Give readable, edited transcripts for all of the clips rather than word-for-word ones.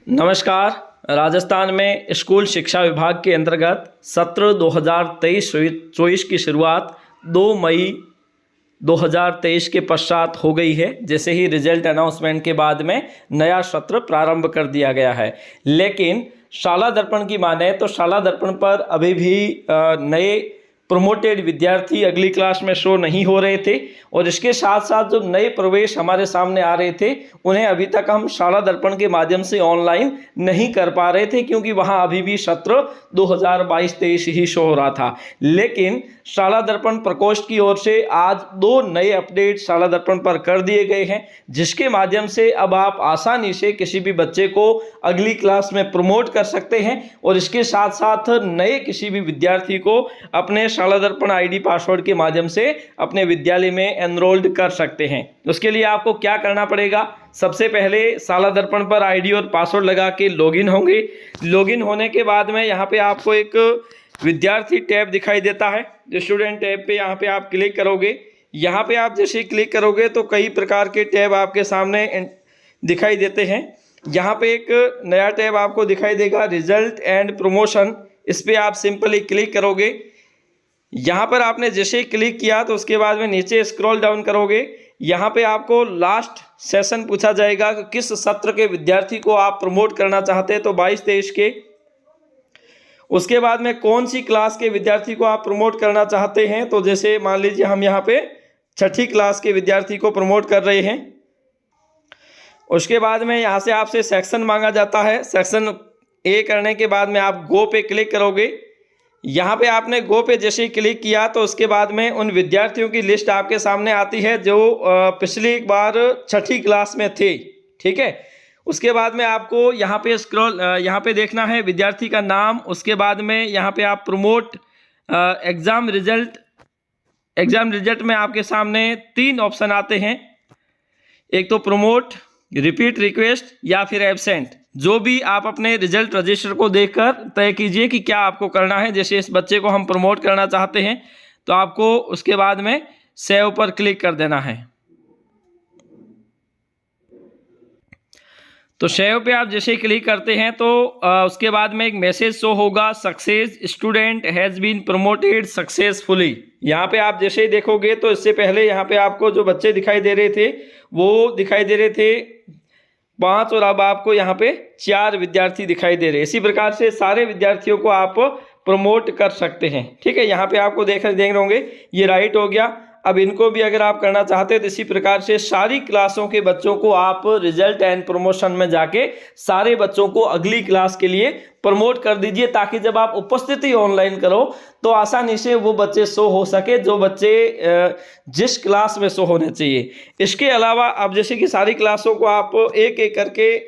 नमस्कार। राजस्थान में स्कूल शिक्षा विभाग के अंतर्गत सत्र 2023-24 की शुरुआत 2 मई 2023 के पश्चात हो गई है। जैसे ही रिजल्ट अनाउंसमेंट के बाद में नया सत्र प्रारंभ कर दिया गया है, लेकिन शाला दर्पण की माने तो शाला दर्पण पर अभी भी नए प्रमोटेड विद्यार्थी अगली क्लास में शो नहीं हो रहे थे, और इसके साथ साथ जो नए प्रवेश हमारे सामने आ रहे थे उन्हें अभी तक हम शाला दर्पण के माध्यम से ऑनलाइन नहीं कर पा रहे थे, क्योंकि वहां अभी भी सत्र 2022-23 ही शो हो रहा था। लेकिन शाला दर्पण प्रकोष्ठ की ओर से आज 2 नए अपडेट शाला दर्पण पर कर दिए गए हैं, जिसके माध्यम से अब आप आसानी से किसी भी बच्चे को अगली क्लास में प्रमोट कर सकते हैं, और इसके साथ साथ नए किसी भी विद्यार्थी को अपने शाला दर्पण आईडी पासवर्ड के माध्यम से अपने विद्यालय में एनरोल्ड कर सकते हैं। उसके लिए आपको क्या करना पड़ेगा? सबसे पहले शाला दर्पण पर आईडी और पासवर्ड लगा के लॉगिन होंगे। लॉगिन होने के बाद में यहाँ पे आपको एक विद्यार्थी टैब दिखाई देता है, जो स्टूडेंट टैब पे यहाँ पे आप क्लिक करोगे। यहाँ पे आप जैसे क्लिक करोगे तो कई प्रकार के टैब आपके सामने दिखाई देते हैं। यहाँ पे एक नया टैब आपको दिखाई देगा, रिजल्ट एंड प्रमोशन। इस पर आप सिंपली क्लिक करोगे। यहाँ पर आपने जैसे ही क्लिक किया तो उसके बाद में नीचे स्क्रॉल डाउन करोगे। यहाँ पे आपको लास्ट सेशन पूछा जाएगा कि किस सत्र के विद्यार्थी को आप प्रमोट करना चाहते हैं, तो 22-23 के। उसके बाद में कौन सी क्लास के विद्यार्थी को आप प्रमोट करना चाहते हैं, तो जैसे मान लीजिए हम यहाँ पे 6ठी क्लास के विद्यार्थी को प्रमोट कर रहे हैं। उसके बाद में यहाँ से आपसे सेक्शन मांगा जाता है। सेक्शन ए करने के बाद में आप गो पे क्लिक करोगे। यहाँ पे आपने गो पे जैसे ही क्लिक किया तो उसके बाद में उन विद्यार्थियों की लिस्ट आपके सामने आती है जो पिछली बार 6ठी क्लास में थे। ठीक है। उसके बाद में आपको यहाँ पे यहाँ पे देखना है विद्यार्थी का नाम। उसके बाद में यहाँ पे आप प्रमोट एग्ज़ाम रिजल्ट में आपके सामने 3 ऑप्शन आते हैं। एक तो प्रमोट, रिपीट रिक्वेस्ट या फिर एब्सेंट। जो भी आप अपने रिजल्ट रजिस्टर को देखकर तय कीजिए कि क्या आपको करना है। जैसे इस बच्चे को हम प्रमोट करना चाहते हैं तो आपको उसके बाद में सेव पर क्लिक कर देना है। तो सेव पे आप जैसे क्लिक करते हैं तो उसके बाद में एक मैसेज शो होगा, success student has been promoted successfully. यहाँ पे आप जैसे ही देखोगे तो इससे पहले यहाँ पे आपको जो बच्चे दिखाई दे रहे थे वो दिखाई दे रहे थे 5, और अब आपको यहाँ पे 4 विद्यार्थी दिखाई दे रहे हैं। इसी प्रकार से सारे विद्यार्थियों को आप प्रमोट कर सकते हैं। ठीक है। यहाँ पे आपको देख रहे होंगे ये राइट हो गया। अब इनको भी अगर आप करना चाहते हैं तो इसी प्रकार से सारी क्लासों के बच्चों को आप रिजल्ट एंड प्रमोशन में जाके सारे बच्चों को अगली क्लास के लिए प्रमोट कर दीजिए, ताकि जब आप उपस्थिति ऑनलाइन करो तो आसानी से वो बच्चे शो हो सके जो बच्चे जिस क्लास में शो होने चाहिए। इसके अलावा अब जैसे कि सारी क्लासों को आप एक एक करके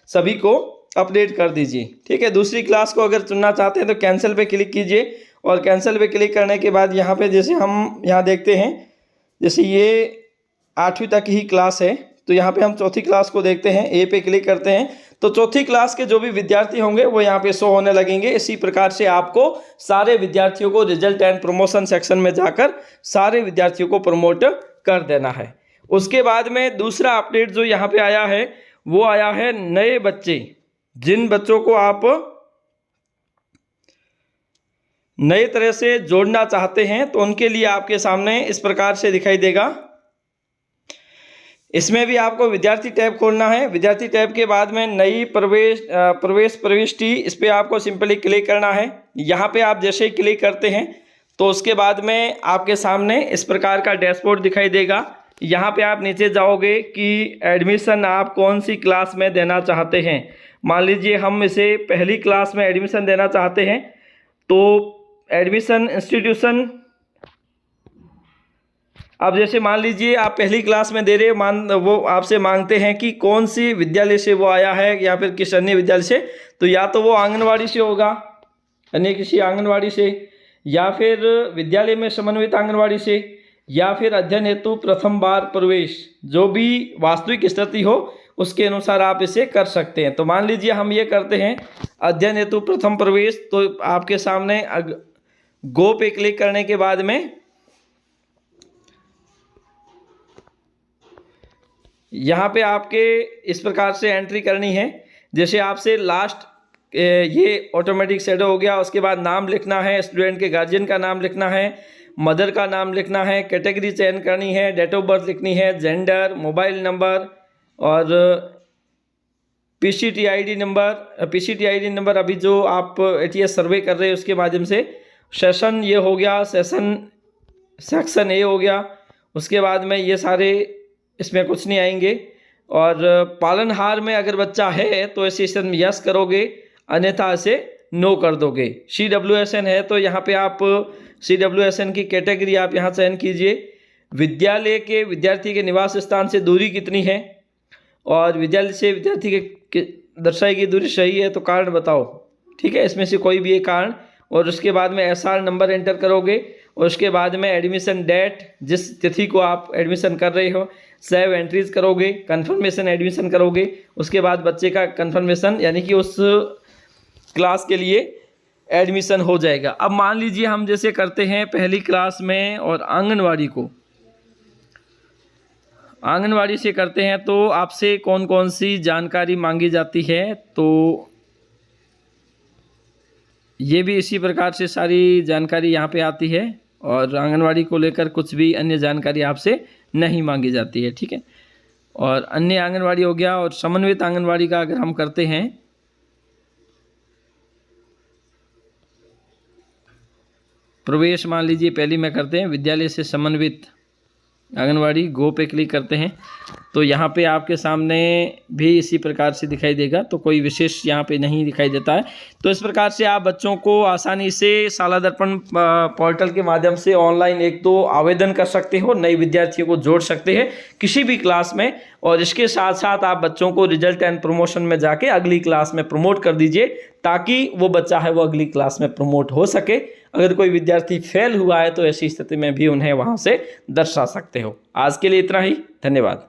सभी को अपडेट कर दीजिए। ठीक है। दूसरी क्लास को अगर चुनना चाहते हैं तो कैंसिल पे क्लिक कीजिए, और कैंसिल पे क्लिक करने के बाद यहाँ पे जैसे हम यहाँ देखते हैं, जैसे ये 8वीं तक ही क्लास है तो यहाँ पे हम 4थी क्लास को देखते हैं। ए पे क्लिक करते हैं तो 4थी क्लास के जो भी विद्यार्थी होंगे वो यहाँ पे शो होने लगेंगे। इसी प्रकार से आपको सारे विद्यार्थियों को रिजल्ट एंड प्रमोशन सेक्शन में जाकर सारे विद्यार्थियों को प्रमोट कर देना है। उसके बाद में दूसरा अपडेट जो यहाँ पे आया है वो आया है नए बच्चे। जिन बच्चों को आप नए तरह से जोड़ना चाहते हैं तो उनके लिए आपके सामने इस प्रकार से दिखाई देगा। इसमें भी आपको विद्यार्थी टैब खोलना है। विद्यार्थी टैब के बाद में नई प्रविष्टि, इस पर आपको सिंपली क्लिक करना है। यहाँ पे आप जैसे ही क्लिक करते हैं तो उसके बाद में आपके सामने इस प्रकार का डैशबोर्ड दिखाई देगा। यहाँ पे आप नीचे जाओगे कि एडमिशन आप कौन सी क्लास में देना चाहते हैं। मान लीजिए हम इसे पहली क्लास में एडमिशन देना चाहते हैं तो एडमिशन इंस्टीट्यूशन, अब जैसे मान लीजिए आप पहली क्लास में दे रहे हो, वो आपसे मांगते हैं कि कौन सी विद्यालय से वो आया है या फिर किस अन्य विद्यालय से, तो या तो वो आंगनवाड़ी से होगा, अन्य किसी आंगनवाड़ी से, या फिर विद्यालय में समन्वित आंगनवाड़ी से, या फिर अध्ययन हेतु प्रथम बार प्रवेश। जो भी वास्तविक स्थिति हो उसके अनुसार आप इसे कर सकते हैं। तो मान लीजिए हम ये करते हैं अध्ययन हेतु प्रथम प्रवेश, तो आपके सामने गो पे क्लिक करने के बाद में यहाँ पे आपके इस प्रकार से एंट्री करनी है। जैसे आपसे लास्ट ये ऑटोमेटिक शैडो हो गया। उसके बाद नाम लिखना है, स्टूडेंट के गार्जियन का नाम लिखना है, मदर का नाम लिखना है, कैटेगरी चयन करनी है, डेट ऑफ बर्थ लिखनी है, जेंडर, मोबाइल नंबर और पीसीटी आईडी नंबर अभी जो आप एटीएस सर्वे कर रहे हैं उसके माध्यम से। सेशन ये हो गया, सेक्शन ए हो गया। उसके बाद में ये सारे इसमें कुछ नहीं आएंगे। और पालनहार में अगर बच्चा है तो इस सेशन में यस करोगे, अन्यथा इसे नो कर दोगे। CWSN है तो यहाँ पे आप CWSN की कैटेगरी आप यहाँ चयन कीजिए। विद्यालय के विद्यार्थी के निवास स्थान से दूरी कितनी है, और विद्यालय से विद्यार्थी के दर्शाई गई दूरी सही है तो कारण बताओ। ठीक है, इसमें से कोई भी एक कारण। और उसके बाद में SR नंबर एंटर करोगे, और उसके बाद में एडमिशन डेट, जिस तिथि को आप एडमिशन कर रहे हो, सेव एंट्रीज करोगे, कंफर्मेशन एडमिशन करोगे। उसके बाद बच्चे का कंफर्मेशन यानी कि उस क्लास के लिए एडमिशन हो जाएगा। अब मान लीजिए हम जैसे करते हैं पहली क्लास में और आंगनवाड़ी से करते हैं तो आपसे कौन कौन सी जानकारी मांगी जाती है, तो ये भी इसी प्रकार से सारी जानकारी यहाँ पे आती है। और आंगनवाड़ी को लेकर कुछ भी अन्य जानकारी आपसे नहीं मांगी जाती है। ठीक है, और अन्य आंगनवाड़ी हो गया। और समन्वित आंगनवाड़ी का अगर हम करते हैं, प्रवेश मान लीजिए पहली में करते हैं, विद्यालय से समन्वित आंगनवाड़ी, गो पे क्लिक करते हैं तो यहाँ पे आपके सामने भी इसी प्रकार से दिखाई देगा। तो कोई विशेष यहाँ पे नहीं दिखाई देता है। तो इस प्रकार से आप बच्चों को आसानी से शाला दर्पण पोर्टल के माध्यम से ऑनलाइन एक तो आवेदन कर सकते हो, नए विद्यार्थियों को जोड़ सकते हैं किसी भी क्लास में। और इसके साथ साथ आप बच्चों को रिजल्ट एंड प्रमोशन में जाके अगली क्लास में प्रमोट कर दीजिए, ताकि वो बच्चा है वो अगली क्लास में प्रमोट हो सके। अगर कोई विद्यार्थी फेल हुआ है तो ऐसी स्थिति में भी उन्हें वहाँ से दर्शा सकते हो। आज के लिए इतना ही, धन्यवाद।